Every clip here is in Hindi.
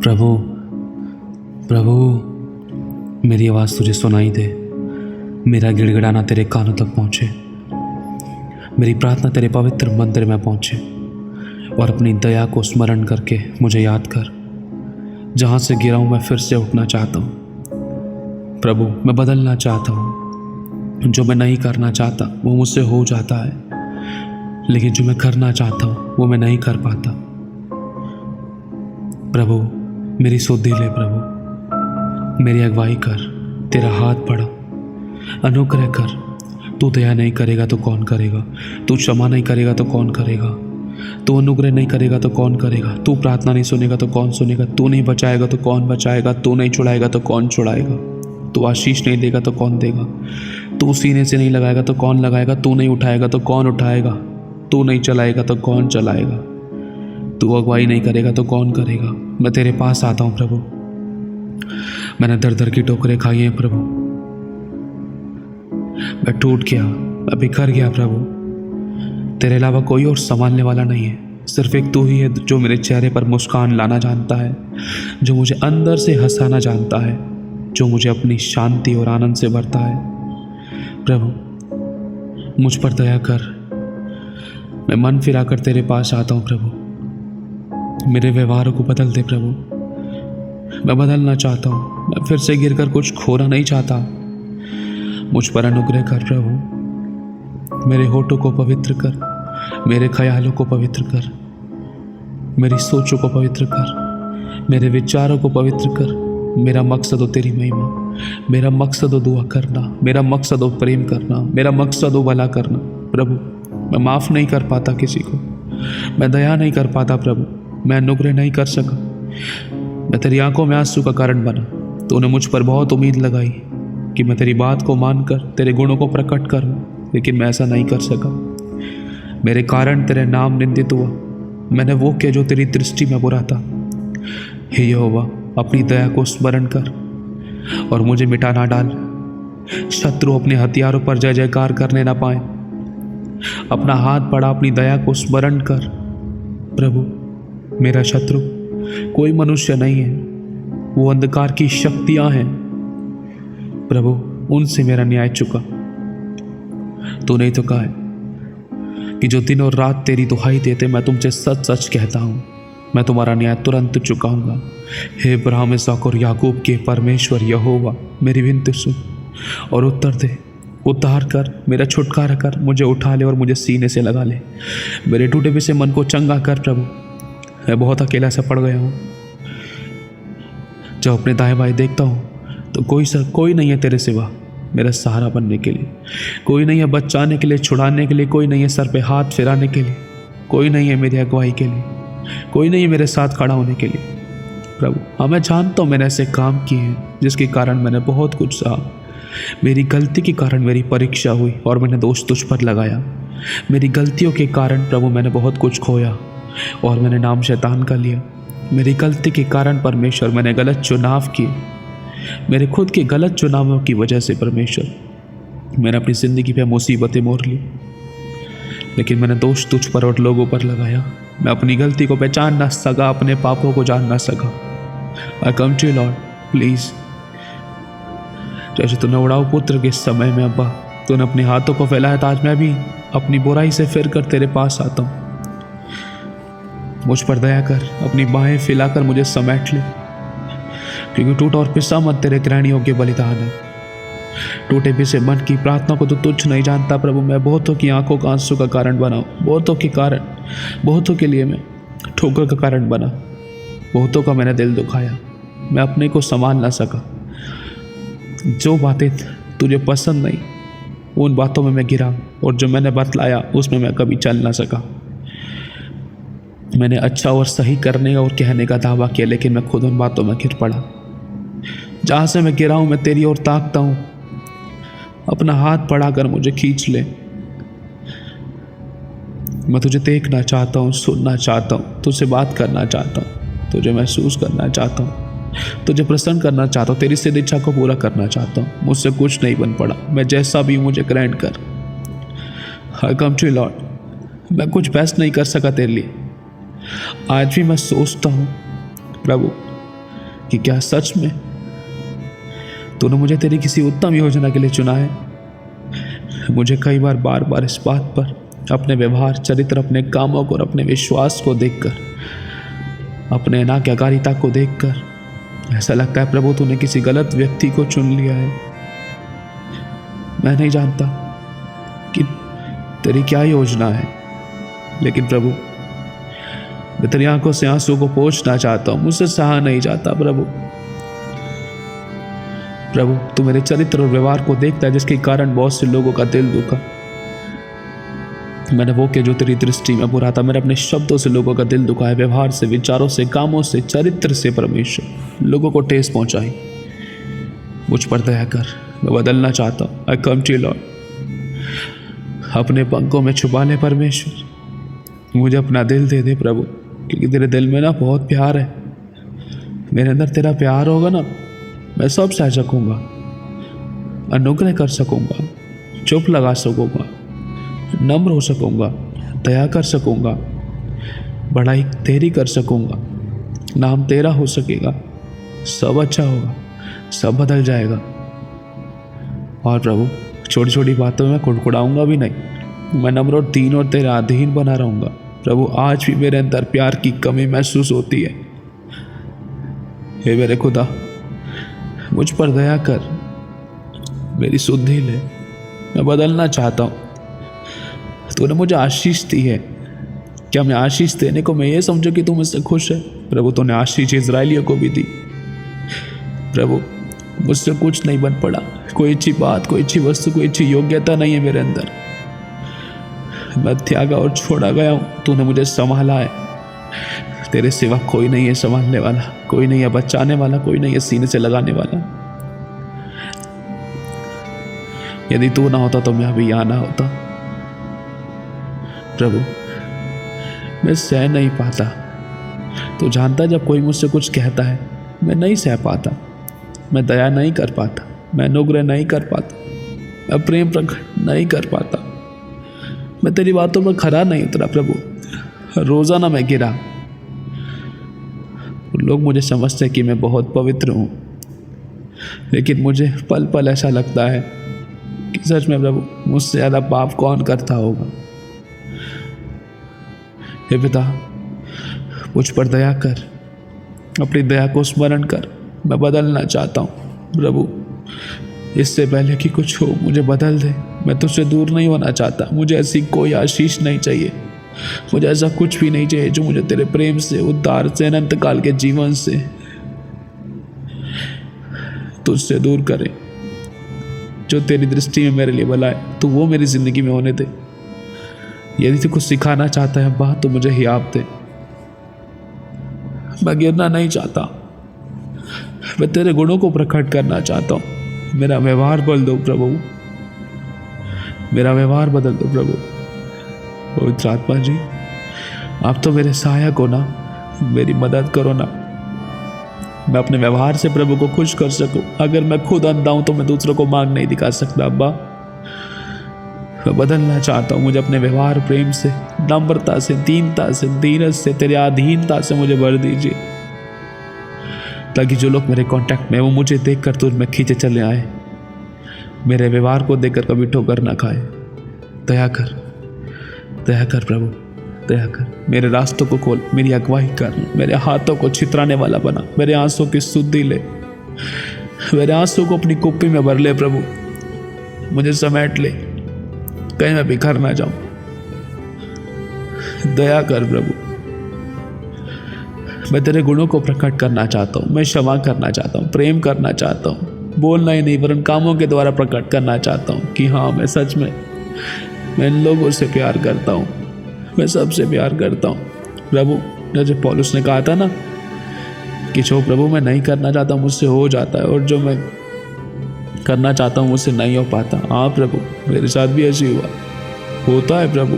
प्रभु प्रभु, मेरी आवाज़ तुझे सुनाई दे, मेरा गिड़गिड़ाना तेरे कानों तक पहुँचे, मेरी प्रार्थना तेरे पवित्र मंदिर में पहुँचे और अपनी दया को स्मरण करके मुझे याद कर। जहाँ से गिरा हूँ मैं फिर से उठना चाहता हूँ। प्रभु, मैं बदलना चाहता हूँ। जो मैं नहीं करना चाहता वो मुझसे हो जाता है, लेकिन जो मैं करना चाहता हूँ वो मैं नहीं कर पाता। प्रभु, मेरी सुधि ले। प्रभु, मेरी अगुवाई कर, तेरा हाथ बढ़ा, अनुग्रह कर। तू दया नहीं करेगा तो कौन करेगा? तू क्षमा नहीं करेगा तो कौन करेगा? तू अनुग्रह नहीं करेगा तो कौन करेगा? तू प्रार्थना नहीं सुनेगा तो कौन सुनेगा? तू नहीं बचाएगा तो कौन बचाएगा? तू नहीं छुड़ाएगा तो कौन छुड़ाएगा? तू आशीष नहीं देगा तो कौन देगा? तू सीने से नहीं लगाएगा तो कौन लगाएगा? तू नहीं उठाएगा तो कौन उठाएगा? तू नहीं चलाएगा तो कौन चलाएगा? तू अगुवाई नहीं करेगा तो कौन करेगा? मैं तेरे पास आता हूँ प्रभु। मैंने दर दर की ठोकरें खाई हैं प्रभु, मैं टूट गया, मैं बिखर गया प्रभु। तेरे अलावा कोई और संभालने वाला नहीं है, सिर्फ एक तू ही है जो मेरे चेहरे पर मुस्कान लाना जानता है, जो मुझे अंदर से हंसाना जानता है, जो मुझे अपनी शांति और आनंद से भरता है। प्रभु, मुझ पर दया कर। मैं मन फिराकर तेरे पास आता हूँ प्रभु। मेरे व्यवहारों को बदल दे प्रभु। मैं बदलना चाहता हूँ, मैं फिर से गिरकर कुछ खोना नहीं चाहता। मुझ पर अनुग्रह कर प्रभु। मेरे होठों को पवित्र कर, मेरे ख्यालों को पवित्र कर, मेरी सोचों को पवित्र कर, मेरे विचारों को पवित्र कर। मेरा मकसद हो तेरी महिमा, मेरा मकसद हो दुआ करना, मेरा मकसद हो प्रेम करना, मेरा मकसद हो भला करना। प्रभु, मैं माफ़ नहीं कर पाता किसी को, मैं दया नहीं कर पाता प्रभु, मैं अनुग्रह नहीं कर सका। मैं तेरी आंखों में आंसू का कारण बना। तूने मुझ पर बहुत उम्मीद लगाई कि मैं तेरी बात को मानकर तेरे गुणों को प्रकट करूं, लेकिन मैं ऐसा नहीं कर सका। मेरे कारण तेरे नाम निंदित हुआ। मैंने वो किया जो तेरी दृष्टि में बुरा था। हे यहोवा, अपनी दया को स्मरण कर और मुझे मिटा ना डाल। शत्रु अपने हथियारों पर जय जयकार करने ना पाए। अपना हाथ बढ़ा, अपनी दया को स्मरण कर। प्रभु, मेरा शत्रु कोई मनुष्य नहीं है, वो अंधकार की शक्तियां हैं। प्रभु, उनसे मेरा न्याय चुका। तूने तो कहा है कि जो दिन और रात तेरी दुहाई देते, मैं तुमसे सच सच कहता हूँ, मैं तुम्हारा न्याय तुरंत चुकाऊंगा। हे अब्राहम, इसहाक और याकूब के परमेश्वर यहोवा, मेरी विनती सुन और उत्तर दे। उद्धार कर, मेरा छुटकारा कर, मुझे उठा ले और मुझे सीने से लगा ले। मेरे टूटे हुए मन को चंगा कर प्रभु। मैं बहुत अकेला सा पड़ गया हूँ। जब अपने दाएं बाएं देखता हूँ तो कोई नहीं है तेरे सिवा मेरा सहारा बनने के लिए। कोई नहीं है बचाने के लिए, छुड़ाने के लिए। कोई नहीं है सर पे हाथ फिराने के लिए। कोई नहीं है मेरी अगुवाई के लिए। कोई नहीं है मेरे साथ खड़ा होने के लिए। प्रभु, हाँ, मैं जानता हूँ मैंने ऐसे काम किए हैं जिसके कारण मैंने बहुत कुछ सहा। मेरी गलती के कारण मेरी परीक्षा हुई और मैंने दोष तुझ पर लगाया। मेरी गलतियों के कारण प्रभु मैंने बहुत कुछ खोया और मैंने नाम शैतान का लिया। मेरी गलती के कारण परमेश्वर मैंने गलत चुनाव किए। मेरे खुद के गलत चुनावों की वजह से परमेश्वर मैंने अपनी ज़िंदगी पे मुसीबतें मोड़ ली, लेकिन मैंने दोष तुझ पर और लोगों पर लगाया। मैं अपनी गलती को पहचान ना सका, अपने पापों को जान ना सका। I come to you lord, please. जैसे तूने उड़ाऊ पुत्र के समय में अब्बा तूने अपने हाथों को फैलाया था, आज मैं भी अपनी बुराई से फिर कर तेरे पास आता हूँ। मुझ पर दया कर, अपनी बाहें फैलाकर मुझे समेट ले, क्योंकि टूटा और पिसा मन तेरे ग्रहण योग्य बलिदान है। टूटे पिसे मन की प्रार्थना को तो तुच्छ नहीं जानता प्रभु। मैं बहुतों की आंखों का आंसू का कारण बना, बहुतों के कारण, बहुतों के लिए मैं ठोकर का कारण बना। बहुतों का मैंने दिल दुखाया, मैं अपने को संभाल ना सका। जो बातें तुझे पसंद नहीं उन बातों में मैं गिरा, और जो मैंने बतलाया उसमें मैं कभी चल ना सका। मैंने अच्छा और सही करने और कहने का दावा किया, लेकिन मैं खुद उन बातों में गिर पड़ा। जहाँ से मैं गिरा हूँ मैं तेरी ओर ताकता हूँ। अपना हाथ बढ़ाकर मुझे खींच ले। मैं तुझे देखना चाहता हूँ, सुनना चाहता हूँ, तुझसे बात करना चाहता हूँ, तुझे महसूस करना चाहता हूँ, तुझे प्रसन्न करना चाहता हूँ, तेरी सिद्ध इच्छा को पूरा करना चाहता हूँ। मुझसे कुछ नहीं बन पड़ा, मैं जैसा भी हूँ मुझे ग्रहण कर। आई कम टू यू लॉर्ड। मैं कुछ बेस्ट नहीं कर सका तेरे लिए। आज भी मैं सोचता हूँ प्रभु, कि क्या सच में तूने मुझे तेरी किसी उत्तम योजना के लिए चुना है। मुझे कई बार बार बार इस बात पर, अपने व्यवहार, चरित्र, अपने कामों को और अपने विश्वास को देखकर, अपने अनाज्ञाकारिता को देखकर ऐसा लगता है प्रभु तूने किसी गलत व्यक्ति को चुन लिया है। मैं नहीं जानता कि तेरी क्या योजना है, लेकिन प्रभु मैं तेरी आंखों से आंसू को पोंछना चाहता हूँ, मुझसे सहा नहीं जाता। प्रभु तू मेरे चरित्र और व्यवहार को देखता है, जिसके कारण बहुत से लोगों का दिल दुखा। मैंने वो किया जो तेरी दृष्टि में बुरा था। मैंने अपने शब्दों से लोगों का दिल दुखाया, व्यवहार से, विचारों से, कामों से, चरित्र से परमेश्वर लोगों को ठेस पहुंचाई। मुझ पर दया कर, मैं बदलना चाहता हूँ। आई कम टू यू लॉर्ड। अपने पंखों में छुपा ले परमेश्वर, मुझे अपना दिल दे दे प्रभु, क्योंकि तेरे दिल में ना बहुत प्यार है। मेरे अंदर तेरा प्यार होगा ना, मैं सब सह सकूँगा, अनुग्रह कर सकूँगा, चुप लगा सकूँगा, नम्र हो सकूँगा, दया कर सकूँगा, बड़ाई तेरी कर सकूँगा, नाम तेरा हो सकेगा, सब अच्छा होगा, सब बदल जाएगा। और प्रभु छोटी छोटी बातों में कुड़कुड़ाऊँगा भी नहीं, मैं नम्र और दीन और तेरे अधीन बना रहूँगा। प्रभु आज भी मेरे अंदर प्यार की कमी महसूस होती है। हे मेरे खुदा, मुझ पर दया कर, मेरी सुधि ले, मैं बदलना चाहता हूँ। तूने मुझे आशीष दी है, क्या मैं आशीष देने को मैं ये समझूं कि तू मुझसे खुश है? प्रभु तूने आशीष इजराइलियों को भी दी। प्रभु मुझसे कुछ नहीं बन पड़ा, कोई अच्छी बात, कोई अच्छी वस्तु, कोई अच्छी योग्यता नहीं है मेरे अंदर। मैं त्यागा और छोड़ा गया हूँ, तूने मुझे संभाला है। तेरे सिवा कोई नहीं है संभालने वाला, कोई नहीं है बचाने वाला, कोई नहीं है सीने से लगाने वाला। यदि तू ना होता तो मैं अभी यहाँ ना होता। प्रभु मैं सह नहीं पाता। तू जानता जब कोई मुझसे कुछ कहता है मैं नहीं सह पाता, मैं दया नहीं कर पाता, मैं अनुग्रह नहीं कर पाता, मैं प्रेम प्रकट नहीं कर पाता, मैं तेरी बातों में खरा नहीं उतरा। प्रभु रोजाना मैं गिरा, लोग मुझे समझते हैं कि मैं बहुत पवित्र हूँ, लेकिन मुझे पल पल ऐसा लगता है कि सच में प्रभु मुझसे ज़्यादा पाप कौन करता होगा। हे पिता मुझ पर दया कर, अपनी दया को स्मरण कर, मैं बदलना चाहता हूँ। प्रभु इससे पहले कि कुछ हो मुझे बदल दे, मैं तुझसे दूर नहीं होना चाहता। मुझे ऐसी कोई आशीष नहीं चाहिए, मुझे ऐसा कुछ भी नहीं चाहिए जो मुझे तेरे प्रेम से, उद्धार से, अनंत काल के जीवन से तुझसे दूर करे। जो तेरी दृष्टि में मेरे लिए भला है तो वो मेरी जिंदगी में होने दे। यदि तू कुछ सिखाना चाहता है अब्बा तो मुझे हियाब दे। मैं गिरना नहीं चाहता, मैं तेरे गुणों को प्रकट करना चाहता हूँ। मेरा व्यवहार बदल दो प्रभु, मेरा व्यवहार बदल दो प्रभु। पवित्र आत्मा जी आप तो मेरे सहायक हो ना, मेरी मदद करो ना, मैं अपने व्यवहार से प्रभु को खुश कर सकूं। अगर मैं खुद अंधा हूं तो मैं दूसरों को मार्ग नहीं दिखा सकता। अब्बा मैं बदलना चाहता हूँ, मुझे अपने व्यवहार, प्रेम से, नम्रता से, दीनता से, धीरज से, तेरे अधीनता से मुझे भर दीजिए, ताकि जो लोग मेरे कांटेक्ट में वो मुझे देखकर तुझ में खींचे चले आए, मेरे व्यवहार को देखकर कभी ठोकर ना खाए। दया कर, दया कर प्रभु, दया कर, मेरे रास्तों को खोल, मेरी अगुवाई कर, मेरे हाथों को छितराने वाला बना, मेरे आंसू की शुद्धि ले, मेरे आंसू को अपनी कुप्पी में भर ले प्रभु, मुझे समेट ले, कहीं मैं बिखर ना जाऊं। दया कर प्रभु, मैं तेरे गुणों को प्रकट करना चाहता हूँ, मैं क्षमा करना चाहता हूँ, प्रेम करना चाहता हूँ, बोलना ही नहीं वरन कामों के द्वारा प्रकट करना चाहता हूँ कि हाँ मैं सच में मैं इन लोगों से प्यार करता हूँ, मैं सबसे प्यार करता हूँ। प्रभु जैसे पौलुस ने कहा था ना कि जो प्रभु मैं नहीं करना चाहता मुझसे हो जाता है, और जो मैं करना चाहता हूँ मुझसे नहीं हो पाता। हाँ प्रभु मेरे साथ भी ऐसी हुआ, होता है प्रभु,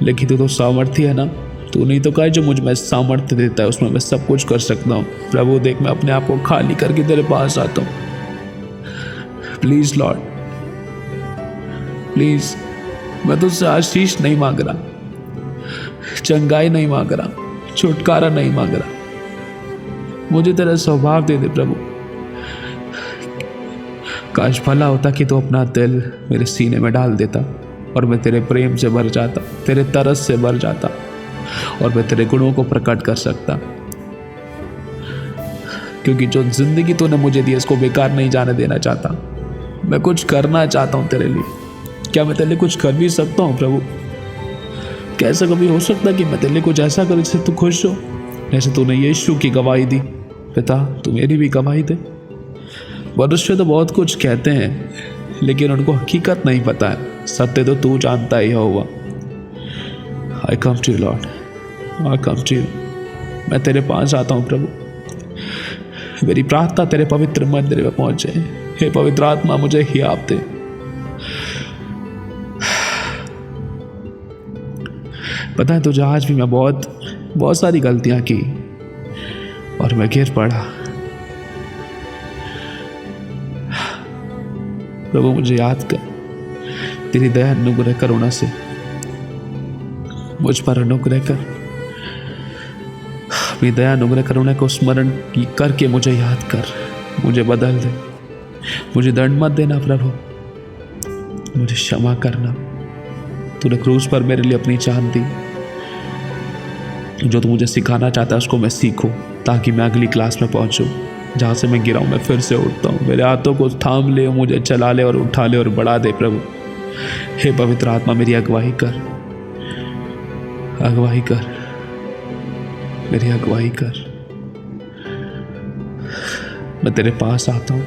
लेकिन तू तो सामर्थ्य है ना, तू नहीं तो कहा जो मुझ में सामर्थ्य देता है उसमें मैं सब कुछ कर सकता हूँ। प्रभु देख मैं अपने आप को खाली करके तेरे पास आता हूँ। प्लीज़ लॉर्ड, प्लीज़, मैं तुझसे आशीष नहीं मांग रहा, चंगाई नहीं मांग रहा, छुटकारा नहीं मांग रहा, मुझे तेरा स्वभाव दे दे प्रभु। काश भला होता कि तू अपना दिल मेरे सीने में डाल देता और मैं तेरे प्रेम से भर जाता, तेरे तरस से भर जाता और मैं तेरे गुणों को प्रकट कर सकता। क्योंकि जो जिंदगी तूने मुझे दी इसको बेकार नहीं जाने देना चाहता। मैं कुछ करना चाहता हूँ तेरे लिए। क्या मैं तेरे लिए कुछ कर भी सकता हूँ प्रभु? कैसा कभी हो सकता कि मैं तेरे लिए कुछ ऐसा करूँ जिससे तू खुश हो? जैसे तूने यीशु की गवाही दी, पिता तू मेरी भी गवाही दे। मनुष्य तो बहुत कुछ कहते हैं लेकिन उनको हकीकत नहीं पता है। सत्य तो तू जानता ही होगा। I come to you lord, I come to you. मैं तेरे पास आता हूँ प्रभु। मेरी प्रार्थना तेरे पवित्र मंदिर में पहुंचे। हे पवित्र आत्मा मुझे हियाव दे। पता है तुझे आज भी मैं बहुत सारी गलतियां की और मैं गिर पड़ा। प्रभु मुझे याद कर, तेरी दया अनुग्रह करुणा से मुझ पर अनुग्रह कर। अपनी दया अनुग्रह करुणा को स्मरण करके मुझे याद कर, मुझे बदल दे। मुझे दंड मत देना प्रभु, मुझे क्षमा करना। तूने क्रूस पर मेरे लिए अपनी जान दी। जो तू मुझे सिखाना चाहता है उसको मैं सीखूं, ताकि मैं अगली क्लास में पहुंचूं। जहाँ से मैं गिरा हूँ मैं फिर से उठता हूँ। मेरे हाथों को थाम ले, मुझे चला ले और उठा ले और बढ़ा दे प्रभु। हे पवित्र आत्मा मेरी अगुवाई कर, अगुवाई कर, मेरी अगुवाई कर। मैं तेरे पास आता हूँ।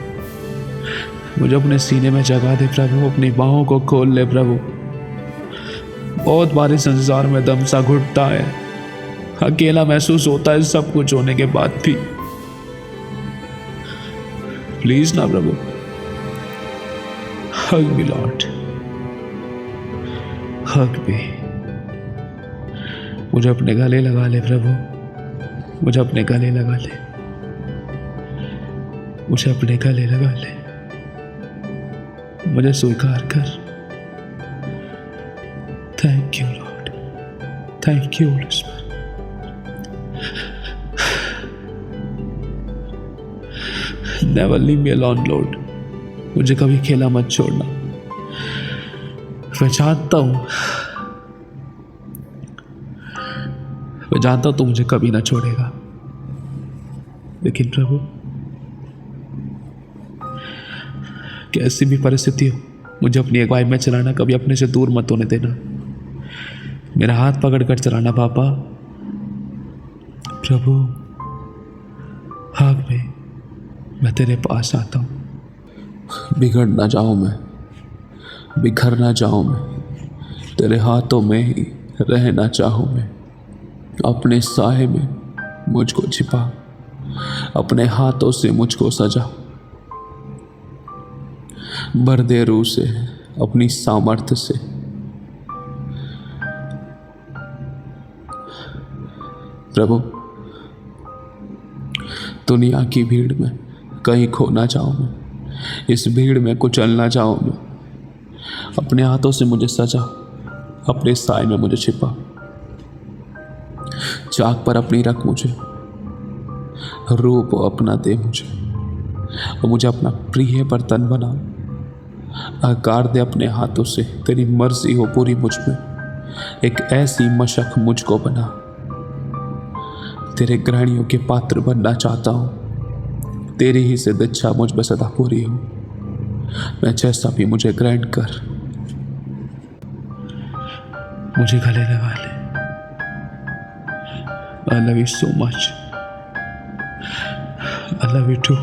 मुझे अपने सीने में जगा दे प्रभु, अपनी बाहों को खोल ले प्रभु। बहुत बार इस संसार में दम सा घुटता है, अकेला महसूस होता है सब कुछ होने के बाद भी। प्लीज ना प्रभु, हग मी लॉर्ड, हग मी। मुझे अपने गले लगा ले प्रभु, मुझे अपने गले लगा ले, मुझे अपने गले लगा ले। मुझे स्वीकार कर। Thank you Lord, thank you Holi spirit. Never leave me alone Lord. मुझे कभी अकेला मत छोड़ना। मैं जानता हूं तू मुझे कभी ना छोड़ेगा। लेकिन प्रभु कैसी भी परिस्थिति हो, मुझे अपनी अगुवाई में चलाना, कभी अपने से दूर मत होने देना। मेरा हाथ पकड़ कर चलाना पापा। प्रभु हाँ मैं तेरे पास आता हूँ। बिगड़ ना जाऊँ मैं, बिखर ना जाऊँ मैं, तेरे हाथों में ही रहना चाहूँ मैं। अपने साए में मुझको छिपा, अपने हाथों से मुझको सजा। भर दे रूह से, अपनी सामर्थ्य से। प्रभु दुनिया की भीड़ में कहीं खो ना जाऊं मैं, इस भीड़ में कुचलना चाहूं मैं। अपने हाथों से मुझे सजा, अपने साए में मुझे छिपा। चाक पर अपनी रख मुझे, रूप अपना दे मुझे और मुझे अपना प्रिय बर्तन बना। आकार दे अपने हाथों से, तेरी मर्जी हो पूरी मुझ में। एक ऐसी मशक मुझको बना, तेरे ग्रहणियों के पात्र बनना चाहता हूँ। तेरी ही सिद्ध इच्छा मुझ में सदा पूरी हो। मैं जैसा भी मुझे ग्रहण कर, मुझे गले लगा ले। I love you so much. I love you too.